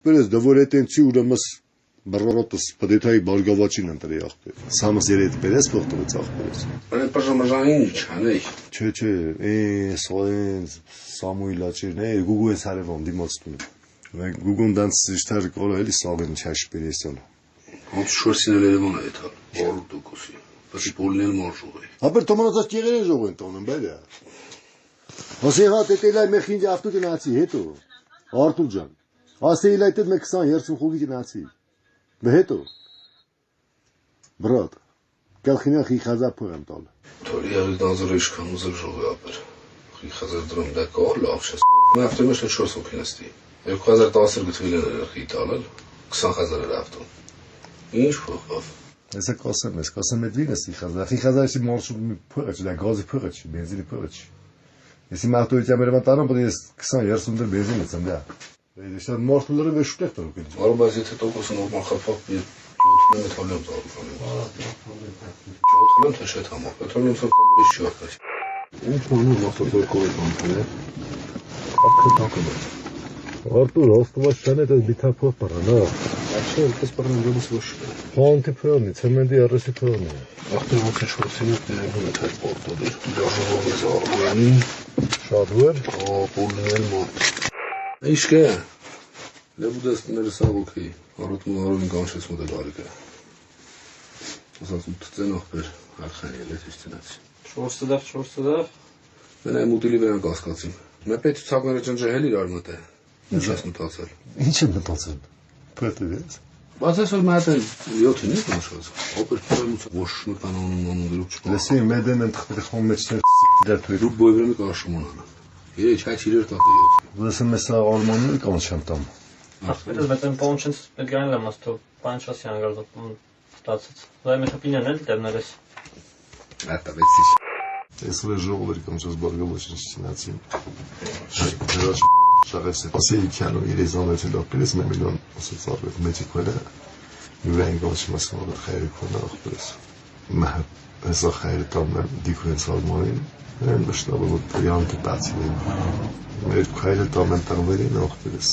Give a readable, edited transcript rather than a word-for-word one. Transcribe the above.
Պերես դվորետենցի ուրեմս բռոտս պդեթայի բարգավաչին ընտրի աղբեր։ Սամս երետ պերես պողտվեց աղբերես։ Պրեն պժամաժանին չանեի։ Չէ, սոեն Սամուիլ աչիրն է, գուգու ես հարևան դիմացտուն։ Գուգուն դանց շտար կորը էլի սաղեն չաշ պերեսյան։ Ոնց շորսին էլ Երևան է եթալ, 100%-ի։ Բացի պոլինել մարժուղ է։ Հապեր տոմանացած կեղերեն ժող են տոնեն, բայլը։ Ասի հատ էտել այ մեխինջ ավտու գնացի, հետո, Արտուր ջան։ Ասեիլ այդ մեկ 20-30 խուգի գնացի։ Հետո, բրատ, կալխինա խիխազա փորեմ տալ։ Թորի աղի դանզորը իշքան ուզել ժող է ապեր։ Խիխազար դրում դա կա լավ չես։ Մա ավտո մեջ 4 հոգին աստի։ 2010 գտվել էր երխի տալել, 20000 էր ավտո։ Ինչ փոխավ։ Հեսա կասեմ ես, կասեմ այդ վինես խիխազա։ Խիխազարի մարշրուտ մի փողը չի, դա գազի փողը չի, բենզինի փողը չի։ Ես իմ ավտոյի մերվան տարան, բայց ես 20-30 դեր բենզին եմ դա։ Ես այդ մարշրուտները վեր շուտեղ տալու կին։ Արո բայց եթե տոկոսը նորմալ խփակ մի ջոթն է թալեմ ծառայում։ Ջոթն թե շետ համա, պետրոլում սա կամուրի չի ախր։ Ինչ անում ավտոդորկով է կանթել։ Ակտակը։ Արտուր, հոստված չանե դա բիթափով պարանա։ Չէ, այդպես բռնեմ դուրս ոչ։ Ֆոնտի փրոնի, ցեմենտի առեսի փրոնի։ Ախտեր ոնց է շորսինը դերում է թեր պորտոդեր։ Դաժողովի զարմանի։ Շատ վեր։ Պոլինել մոտ։ Ինչ կե։ Լեբուդեսները սաղոքի, առոտում առովին կանշեց մոդել արիկը։ Ասած ու թծեն աղբեր, արխան էլ ես իշտնացի։ 4 Մեն այ մուտիլի վերան կասկացիմ։ Մե պետ ցակները ջնջել իրար մոտ է։ Ինչ ես մտածել։ Ինչ եմ մտածել։ Պետք Բայց այսօր մի հատ 7-ին է կանշած։ Օպեր փորելուց ոչ կանոնում անուններով չկա։ Լսի մեդեն են թխտխոմ մեջ դեր թույլ։ Դու բոյվրեմի կաշումանան։ Երեչ հայ իրեր տատը 7։ Լսեմ ես արմաններ կանչ չեմ տամ։ Это в этом получится реально мосту. Панча сянгар стацит. Дай мне хапинен էլ դեռներս։ Ատա վեցի։ Ես վեր ժողովեր կանչած բարգավաչին չնացին։ Շարես ասի քանո իրեզանոց լավ պերես 1 միլիոն ասած արվեց մեջի քոլը։ Յուրային կանչ մասնավոր խայր քոնախ պերես։ Մա հեսա խայր տամ դիֆերենցիալ մոդել։ Են մշտաբով յանտի բացի։ Մեր քայլը տամ են տաղվերին ախ պերես։